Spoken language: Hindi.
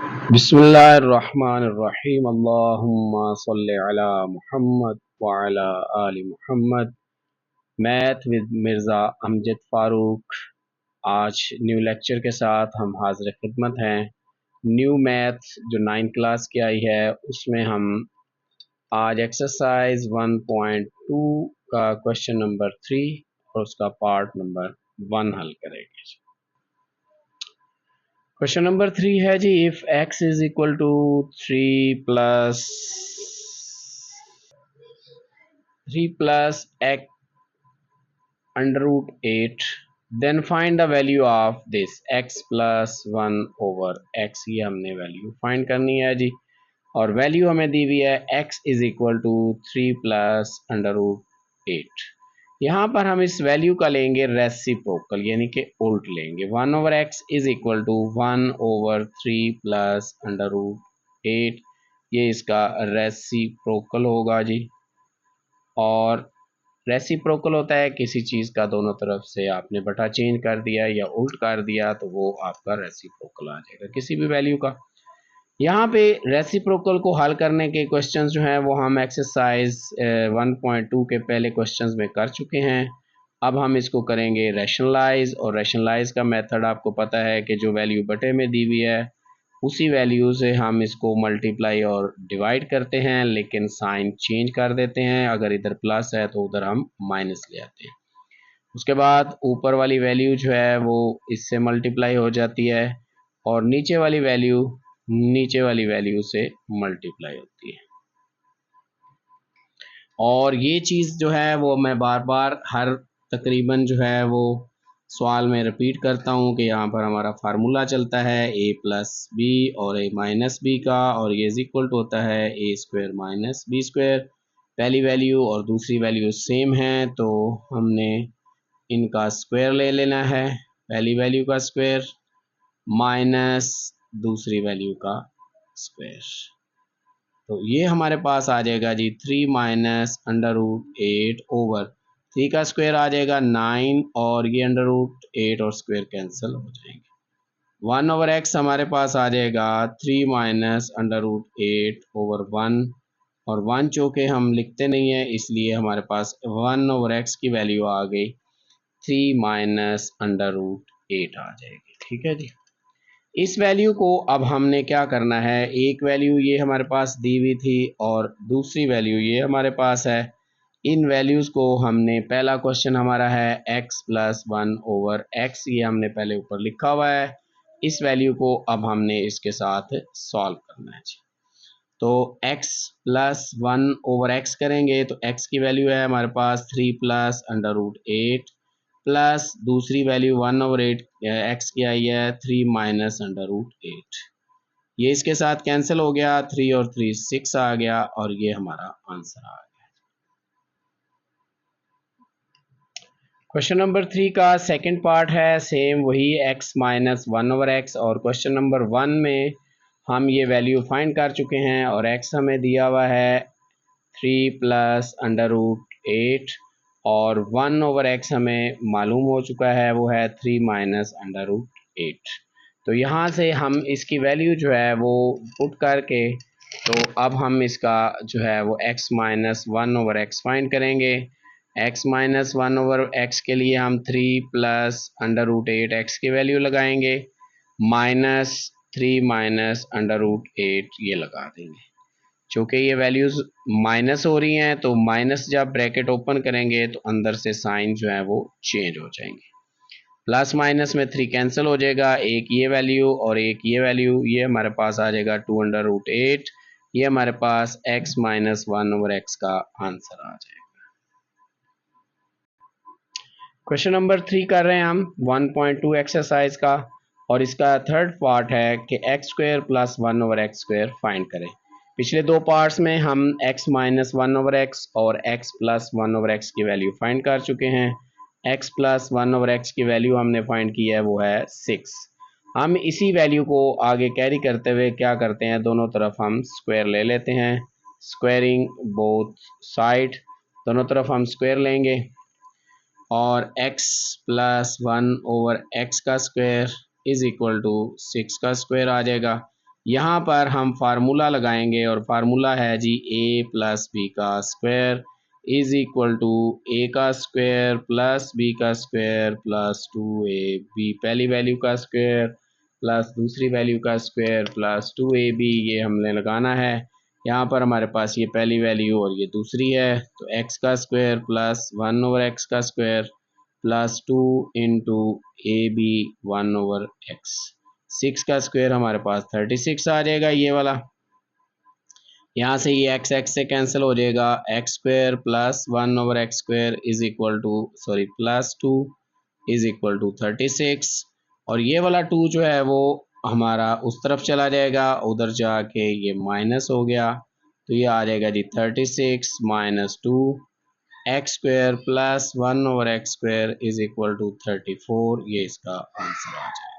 बिस्मिल्लाहिर्रहमानिर्रहीम अल्लाहुम्मा सल्लि अला मुहम्मद व अला आलि मुहम्मद। Math with Mirza Amjad Farooq. आज न्यू लेक्चर के साथ हम हाज़िर खिदमत हैं। न्यू मैथ जो 9 क्लास की आई है उसमें हम आज एक्सरसाइज 1.2 का क्वेश्चन नंबर 3 और उसका पार्ट नंबर 1 हल करेंगे। क्वेश्चन नंबर 3 है जी, if x is equal to 3 plus x under root 8, then find the value of this x plus 1 over x। ये हमने वैल्यू फाइंड करनी है जी, और वैल्यू हमें दी हुई है x is equal to 3 plus under root 8। यहाँ पर हम इस वैल्यू का लेंगे रेसिप्रोकल, यानी कि उल्ट लेंगे। 1 over x is equal to 1 over 3 plus under root 8। ये इसका रेसिप्रोकल होगा जी, और रेसिप्रोकल होता है किसी चीज़ का दोनों तरफ से आपने बटा चेंज कर दिया या उल्ट कर दिया तो वो आपका रेसिप्रोकल आ जाएगा किसी भी वैल्यू का। यहाँ पे रेसिप्रोकल को हल करने के क्वेश्चंस जो हैं वो हम एक्सरसाइज 1.2 के पहले क्वेश्चंस में कर चुके हैं। अब हम इसको करेंगे रैशनलाइज, और रैशनलाइज का मेथड आपको पता है कि जो वैल्यू बटे में दी हुई है उसी वैल्यू से हम इसको मल्टीप्लाई और डिवाइड करते हैं, लेकिन साइन चेंज कर देते हैं। अगर इधर प्लस है तो उधर हम माइनस ले आते हैं। उसके बाद ऊपर वाली वैल्यू जो है वो इससे मल्टीप्लाई हो जाती है, और नीचे वाली वैल्यू से मल्टीप्लाई होती है। और ये चीज़ जो है वो मैं बार बार हर तकरीबन जो है वो सवाल में रिपीट करता हूँ कि यहाँ पर हमारा फार्मूला चलता है a प्लस बी और a माइनस बी का, और ये इज इक्वल टू होता है a square minus b square. पहली वैल्यू और दूसरी वैल्यू सेम है तो हमने इनका स्क्वायर ले लेना है, पहली वैल्यू का स्क्वायर माइनस दूसरी वैल्यू का स्क्वायर। तो ये हमारे पास आ जाएगा जी 3 माइनस अंडर रूट 8 ओवर 3 का स्क्वायर आ जाएगा 9, और ये अंडर रूट 8 और स्क्वायर कैंसिल हो जाएंगे। 1 ओवर एक्स हमारे पास आ जाएगा 3 माइनस अंडर रूट 8 ओवर 1, और 1 चौके हम लिखते नहीं है इसलिए हमारे पास 1 ओवर एक्स की वैल्यू आ गई 3 माइनस अंडर रूट 8 आ जाएगी। ठीक है जी, इस वैल्यू को अब हमने क्या करना है, एक वैल्यू ये हमारे पास दी हुई थी और दूसरी वैल्यू ये हमारे पास है। इन वैल्यूज़ को हमने, पहला क्वेश्चन हमारा है x प्लस 1 ओवर x, ये हमने पहले ऊपर लिखा हुआ है। इस वैल्यू को अब हमने इसके साथ सॉल्व करना है जी। तो x प्लस 1 ओवर x करेंगे तो x की वैल्यू है हमारे पास 3 प्लस अंडर रूट 8, प्लस दूसरी वैल्यू 1 ओवर 8 एक्स की आई है 3 माइनस अंडर रूट 8। ये इसके साथ कैंसिल हो गया, 3 और 3 6 आ गया, और ये हमारा आंसर आ गया। क्वेश्चन नंबर 3 का सेकंड पार्ट है सेम वही x माइनस 1 ओवर एक्स, और क्वेश्चन नंबर 1 में हम ये वैल्यू फाइंड कर चुके हैं, और x हमें दिया हुआ है 3 प्लस अंडर रूट 8, और 1 ओवर एक्स हमें मालूम हो चुका है वो है 3 माइनस अंडर रूट 8। तो यहाँ से हम इसकी वैल्यू जो है वो पुट करके, तो अब हम इसका जो है वो x minus 1 over x find करेंगे। x माइनस 1 ओवर एक्स के लिए हम 3 प्लस अंडर रूट 8 एक्स की वैल्यू लगाएंगे, माइनस 3 माइनस अंडर रूट 8 ये लगा देंगे। चूँकि ये वैल्यूज़ माइनस हो रही हैं तो माइनस जब ब्रैकेट ओपन करेंगे तो अंदर से साइन जो है वो चेंज हो जाएंगे। प्लस माइनस में 3 कैंसिल हो जाएगा, एक ये वैल्यू और एक ये वैल्यू, ये हमारे पास आ जाएगा 2 अंडर रूट 8। ये हमारे पास x माइनस 1 ओवर एक्स का आंसर आ जाएगा। क्वेश्चन नंबर 3 कर रहे हैं हम 1.2 एक्सरसाइज का, और इसका थर्ड पार्ट है कि x square plus 1 over x square find करें। पिछले दो पार्ट्स में हम x माइनस 1 ओवर एक्स और x प्लस 1 ओवर एक्स की वैल्यू फाइंड कर चुके हैं। x प्लस 1 ओवर एक्स की वैल्यू हमने फाइंड की है वो है 6। हम इसी वैल्यू को आगे कैरी करते हुए क्या करते हैं, दोनों तरफ हम स्क्वायर ले लेते हैं, स्क्वायरिंग बोथ साइड, दोनों तरफ हम स्क्वायर लेंगे, और x प्लस 1 ओवर एक्स का स्क्वायर इज इक्वल टू 6 का स्क्वायर आ जाएगा। यहाँ पर हम फार्मूला लगाएंगे और फार्मूला है जी ए प्लस बी का स्क्वायर इज इक्वल टू ए का स्क्वायर प्लस बी का स्क्वायर प्लस 2ab, पहली वैल्यू का स्क्वायर प्लस दूसरी वैल्यू का स्क्वायर प्लस 2ab, ये हमने लगाना है। यहाँ पर हमारे पास ये पहली वैल्यू और ये दूसरी है, तो x का स्क्वायर प्लस 1/x का square plus 2 into a b 1/x। 6 का स्क्वायर हमारे पास 36 आ जाएगा ये वाला। यहाँ से ये x से कैंसिल हो जाएगा, x square plus 1/x square is equal to sorry plus 2 is equal to 36, और ये वाला 2 जो है वो हमारा उस तरफ चला जाएगा, उधर जाके ये माइनस हो गया, तो ये आ जाएगा जी 36 minus 2 x square plus 1/x square is equal to 34, ये इसका आंसर आ जाएगा।